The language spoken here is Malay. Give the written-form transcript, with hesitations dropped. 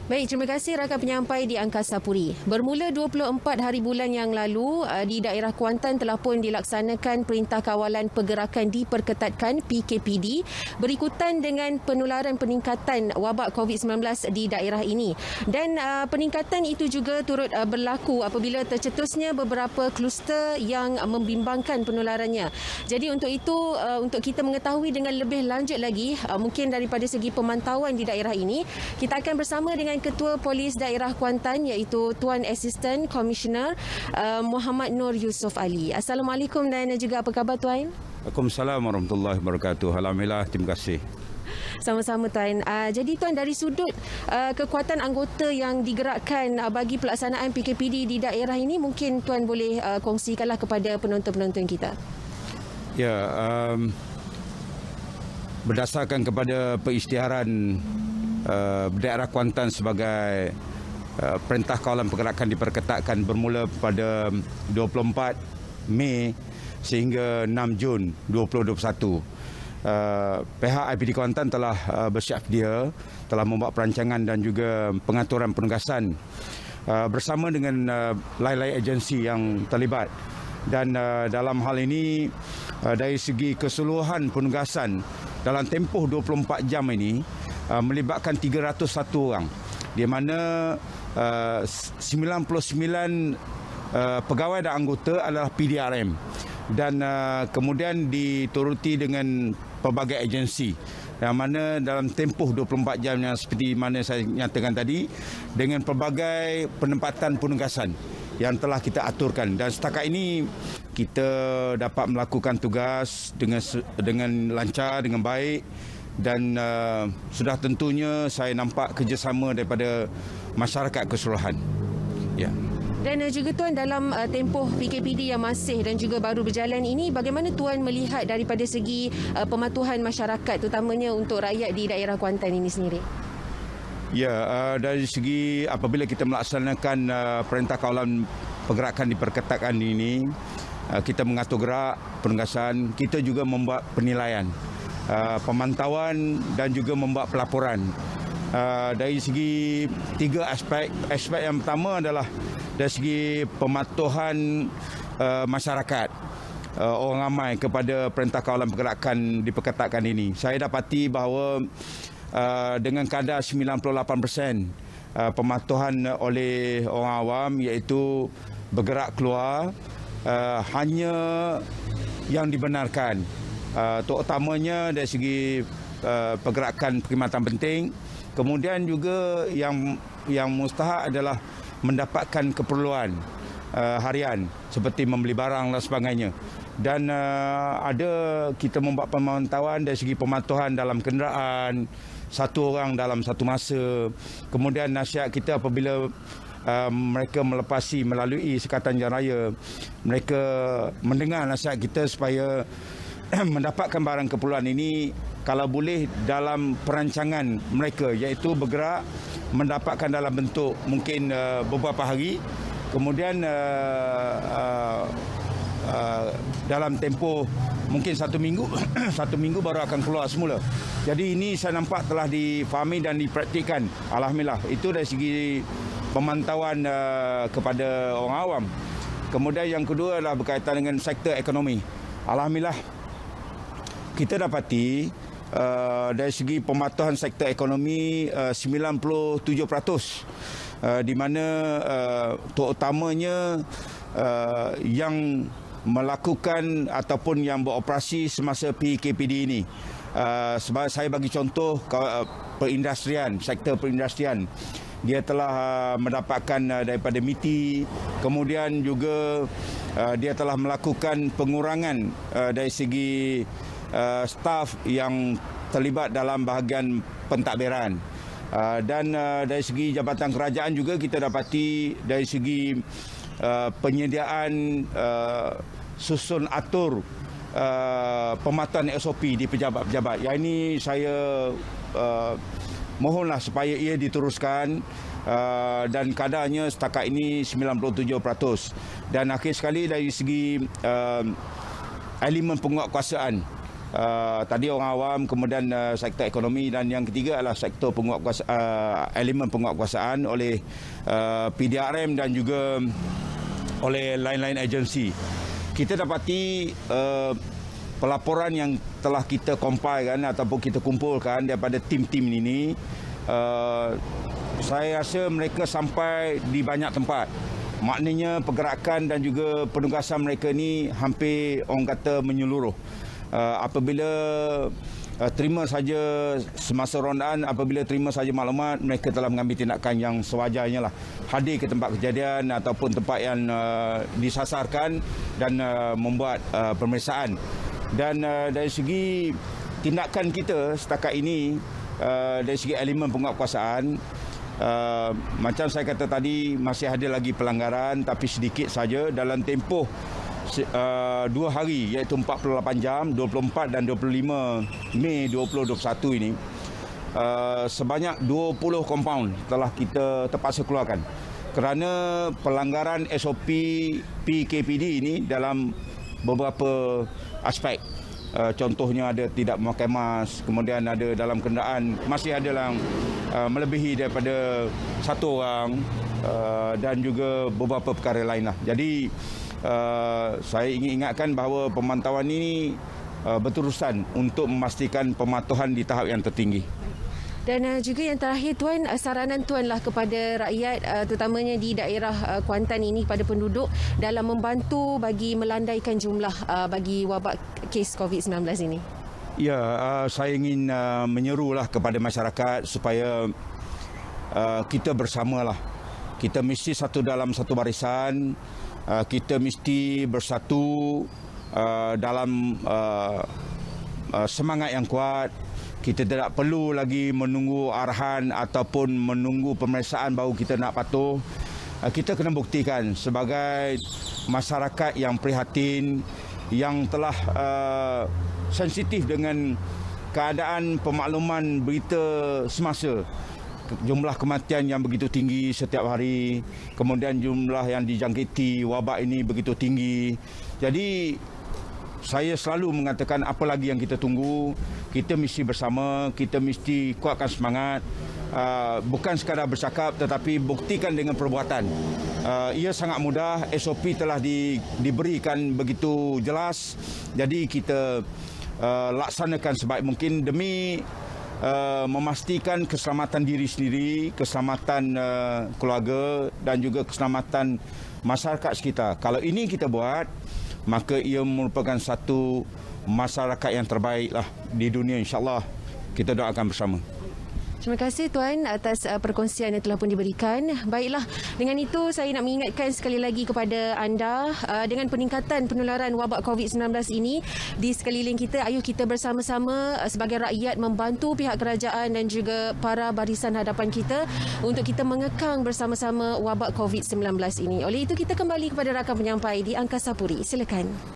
Baik, terima kasih rakan penyampai di Angkasa Puri. Bermula 24 hari bulan yang lalu, di daerah Kuantan telah pun dilaksanakan Perintah Kawalan Pergerakan Diperketatkan PKPD berikutan dengan penularan peningkatan wabak COVID-19 di daerah ini. Dan peningkatan itu juga turut berlaku apabila tercetusnya beberapa kluster yang membimbangkan penularannya. Jadi untuk itu, untuk kita mengetahui dengan lebih lanjut lagi, mungkin daripada segi pemantauan di daerah ini, kita akan bersama dengan Ketua Polis Daerah Kuantan iaitu Tuan Asisten Komisioner Muhammad Nur Yusof Ali. Assalamualaikum dan juga apa khabar Tuan? Waalaikumsalam warahmatullahi wabarakatuh. Alhamdulillah, terima kasih. Sama-sama Tuan. Jadi Tuan, dari sudut kekuatan anggota yang digerakkan bagi pelaksanaan PKPD di daerah ini, mungkin Tuan boleh kongsikanlah kepada penonton-penonton kita. Ya, berdasarkan kepada perisytiharan daerah Kuantan sebagai Perintah Kawalan Pergerakan Diperketatkan bermula pada 24 Mei sehingga 6 Jun 2021. Pihak IPD Kuantan telah bersiap sedia, telah membuat perancangan dan juga pengaturan penugasan bersama dengan lain-lain agensi yang terlibat. Dan dalam hal ini, dari segi keseluruhan penugasan dalam tempoh 24 jam ini, melibatkan 301 orang, di mana 99 pegawai dan anggota adalah PDRM, dan kemudian dituruti dengan pelbagai agensi, yang mana dalam tempoh 24 jam yang seperti mana saya nyatakan tadi, dengan pelbagai penempatan penugasan yang telah kita aturkan. Dan setakat ini kita dapat melakukan tugas dengan lancar, dengan baik, dan sudah tentunya saya nampak kerjasama daripada masyarakat keseluruhan. Ya. Dan juga Tuan, dalam tempoh PKPD yang masih dan juga baru berjalan ini, bagaimana Tuan melihat daripada segi pematuhan masyarakat, terutamanya untuk rakyat di daerah Kuantan ini sendiri? Ya, dari segi apabila kita melaksanakan Perintah Kawalan Pergerakan Diperketatkan ini, kita mengatur gerak penugasan, kita juga membuat penilaian, pemantauan dan juga membuat pelaporan. Dari segi tiga aspek. Aspek yang pertama adalah dari segi pematuhan masyarakat, orang ramai kepada Perintah Kawalan Pergerakan Diperketatkan ini. Saya dapati bahawa dengan kadar 98% pematuhan oleh orang awam, iaitu bergerak keluar hanya yang dibenarkan, terutamanya dari segi pergerakan perkhidmatan penting. Kemudian juga yang mustahak adalah mendapatkan keperluan harian seperti membeli barang dan sebagainya. Dan ada kita membuat pemantauan dari segi pematuhan dalam kenderaan, satu orang dalam satu masa. Kemudian nasihat kita apabila mereka melepasi melalui Sekatan Jalan Raya, mereka mendengar nasihat kita supaya mendapatkan barang keperluan ini kalau boleh dalam perancangan mereka, iaitu bergerak mendapatkan dalam bentuk mungkin beberapa hari, kemudian dalam tempoh mungkin 1 minggu 1 minggu baru akan keluar semula. Jadi ini saya nampak telah difahami dan dipraktikkan. Alhamdulillah, itu dari segi pemantauan kepada orang awam. Kemudian yang kedua adalah berkaitan dengan sektor ekonomi. Alhamdulillah, kita dapati dari segi pematuhan sektor ekonomi 97%, di mana terutamanya yang melakukan ataupun yang beroperasi semasa PKPD ini. Sebab saya bagi contoh perindustrian, sektor perindustrian, dia telah mendapatkan daripada MITI, kemudian juga dia telah melakukan pengurangan dari segi staf yang terlibat dalam bahagian pentadbiran. Dan dari segi jabatan kerajaan juga kita dapati dari segi penyediaan susun atur pematuhan SOP di pejabat-pejabat. Yang ini saya mohonlah supaya ia diteruskan, dan kadarnya setakat ini 97%. Dan akhir sekali dari segi elemen penguatkuasaan, Tadi orang awam, kemudian sektor ekonomi, dan yang ketiga adalah sektor elemen penguatkuasaan oleh PDRM dan juga oleh lain-lain agensi. Kita dapati pelaporan yang telah kita compile ataupun kita kumpulkan daripada tim-tim ini, saya rasa mereka sampai di banyak tempat. Maknanya pergerakan dan juga penugasan mereka ni hampir orang kata menyeluruh. Apabila terima saja semasa rondaan, apabila terima saja maklumat, mereka telah mengambil tindakan yang sewajarnya lah. Hadir ke tempat kejadian ataupun tempat yang disasarkan dan membuat pemeriksaan. Dan dari segi tindakan kita setakat ini, dari segi elemen penguatkuasaan, macam saya kata tadi, masih ada lagi pelanggaran tapi sedikit saja dalam tempoh 2 hari, iaitu 48 jam, 24 dan 25 Mei 2021 ini, sebanyak 20 kompaun telah kita terpaksa keluarkan kerana pelanggaran SOP PKPD ini dalam beberapa aspek. Contohnya ada tidak memakai mask, kemudian ada dalam kenderaan masih ada yang melebihi daripada 1 orang, dan juga beberapa perkara lain lah. Jadi saya ingin ingatkan bahawa pemantauan ini berterusan untuk memastikan pematuhan di tahap yang tertinggi. Dan juga yang terakhir, Tuan, saranan Tuan lah kepada rakyat, terutamanya di daerah Kuantan ini, kepada penduduk dalam membantu bagi melandaikan jumlah bagi wabak kes COVID-19 ini. Ya, saya ingin menyerulah kepada masyarakat supaya kita bersamalah. Kita mesti satu dalam satu barisan. Kita mesti bersatu dalam semangat yang kuat. Kita tidak perlu lagi menunggu arahan ataupun menunggu pemeriksaan baru kita nak patuh. Kita kena buktikan sebagai masyarakat yang prihatin, yang telah sensitif dengan keadaan pemakluman berita semasa. Jumlah kematian yang begitu tinggi setiap hari, kemudian jumlah yang dijangkiti wabak ini begitu tinggi. Jadi saya selalu mengatakan apa lagi yang kita tunggu. Kita mesti bersama, kita mesti kuatkan semangat. Bukan sekadar bercakap tetapi buktikan dengan perbuatan. Ia sangat mudah, SOP telah diberikan begitu jelas. Jadi kita laksanakan sebaik mungkin demi memastikan keselamatan diri sendiri, keselamatan keluarga dan juga keselamatan masyarakat sekitar. Kalau ini kita buat, maka ia merupakan satu masyarakat yang terbaiklah di dunia, insya-Allah. Kita doakan bersama. Terima kasih Tuan atas perkongsian yang telah pun diberikan. Baiklah, dengan itu saya nak mengingatkan sekali lagi kepada anda, dengan peningkatan penularan wabak COVID-19 ini di sekeliling kita, ayuh kita bersama-sama sebagai rakyat membantu pihak kerajaan dan juga para barisan hadapan kita untuk kita mengekang bersama-sama wabak COVID-19 ini. Oleh itu kita kembali kepada rakan penyampai di Angkasa Puri. Silakan.